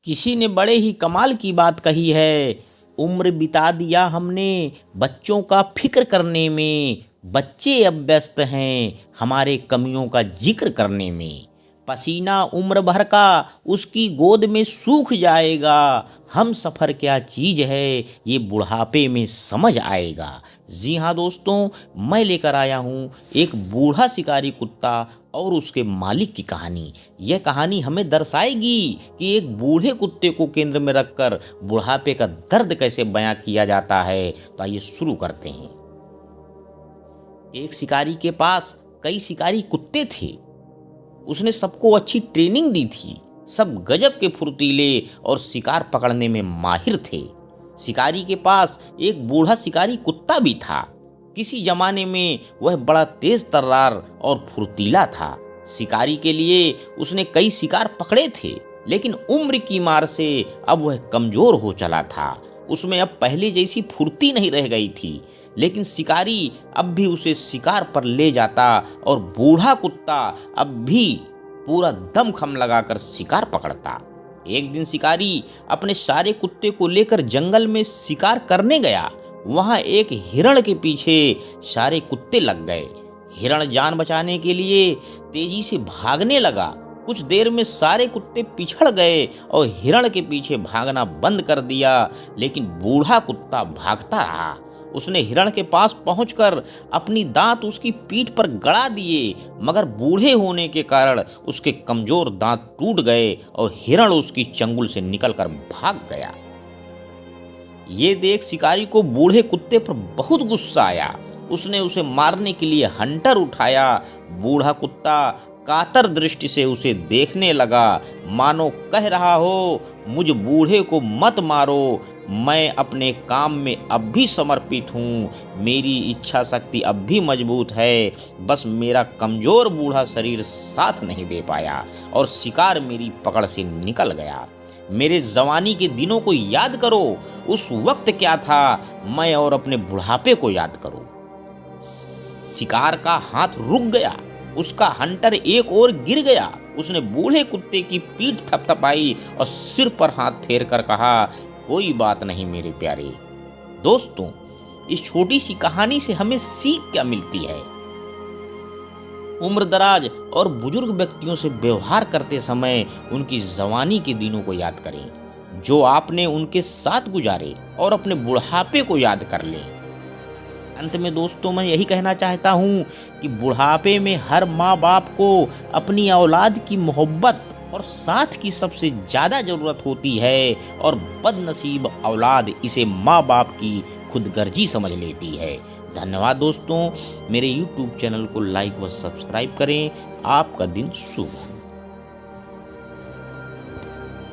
किसी ने बड़े ही कमाल की बात कही है। उम्र बिता दिया हमने बच्चों का फिक्र करने में, बच्चे अब व्यस्त हैं हमारे कमियों का जिक्र करने में। पसीना उम्र भर का उसकी गोद में सूख जाएगा, हम सफ़र क्या चीज़ है ये बुढ़ापे में समझ आएगा। जी हाँ दोस्तों, मैं लेकर आया हूँ एक बूढ़ा शिकारी कुत्ता और उसके मालिक की कहानी। यह कहानी हमें दर्शाएगी कि एक बूढ़े कुत्ते को केंद्र में रखकर बुढ़ापे का दर्द कैसे बयां किया जाता है। तो आइए शुरू करते हैं। एक शिकारी के पास कई शिकारी कुत्ते थे। उसने सबको अच्छी ट्रेनिंग दी थी। सब गजब के फुर्तीले और शिकार पकड़ने में माहिर थे। शिकारी के पास एक बूढ़ा शिकारी कुत्ता भी था। किसी जमाने में वह बड़ा तेज तर्रार और फुर्तीला था। शिकारी के लिए उसने कई शिकार पकड़े थे, लेकिन उम्र की मार से अब वह कमजोर हो चला था। उसमें अब पहले जैसी फुर्ती नहीं रह गई थी, लेकिन शिकारी अब भी उसे शिकार पर ले जाता और बूढ़ा कुत्ता अब भी पूरा दमखम लगाकर शिकार पकड़ता। एक दिन शिकारी अपने सारे कुत्ते को लेकर जंगल में शिकार करने गया। वहां एक हिरण के पीछे सारे कुत्ते लग गए। हिरण जान बचाने के लिए तेजी से भागने लगा। कुछ देर में सारे कुत्ते पिछड़ गए और हिरण के पीछे भागना बंद कर दिया, लेकिन बूढ़ा कुत्ता भागता रहा। उसने हिरण के पास पहुंचकर अपनी दांत उसकी पीठ पर गड़ा दिए, मगर बूढ़े होने के कारण उसके कमजोर दांत टूट गए और हिरण उसकी चंगुल से निकलकर भाग गया। ये देख शिकारी को बूढ़े कुत्ते पर बहुत गुस्सा आया। उसने उसे मारने के लिए हंटर उठाया। बूढ़ा कुत्ता कातर दृष्टि से उसे देखने लगा, मानो कह रहा हो, मुझ बूढ़े को मत मारो, मैं अपने काम में अब भी समर्पित हूँ। मेरी इच्छा शक्ति अब भी मजबूत है, बस मेरा कमजोर बूढ़ा शरीर साथ नहीं दे पाया और शिकार मेरी पकड़ से निकल गया। मेरे जवानी के दिनों को याद करो, उस वक्त क्या था, मैं और अपने बुढ़ापे को याद करो। शिकार का हाथ रुक गया। उसका हंटर एक ओर गिर गया। उसने बूढ़े कुत्ते की पीठ थपथपाई और सिर पर हाथ फेर कर कहा, कोई बात नहीं मेरे प्यारे। दोस्तों, इस छोटी सी कहानी से हमें सीख क्या मिलती है? उम्र दराज और बुजुर्ग व्यक्तियों से व्यवहार करते समय उनकी जवानी के दिनों को याद करें, जो आपने उनके साथ गुजारे, और अपने बुढ़ापे को याद कर लें। अंत में दोस्तों, मैं यही कहना चाहता हूँ कि बुढ़ापे में हर माँ बाप को अपनी औलाद की मोहब्बत और साथ की सबसे ज़्यादा ज़रूरत होती है, और बदनसीब औलाद इसे माँ बाप की खुदगर्जी समझ लेती है। धन्यवाद दोस्तों। मेरे YouTube चैनल को लाइक व सब्सक्राइब करें। आपका दिन शुभ हो।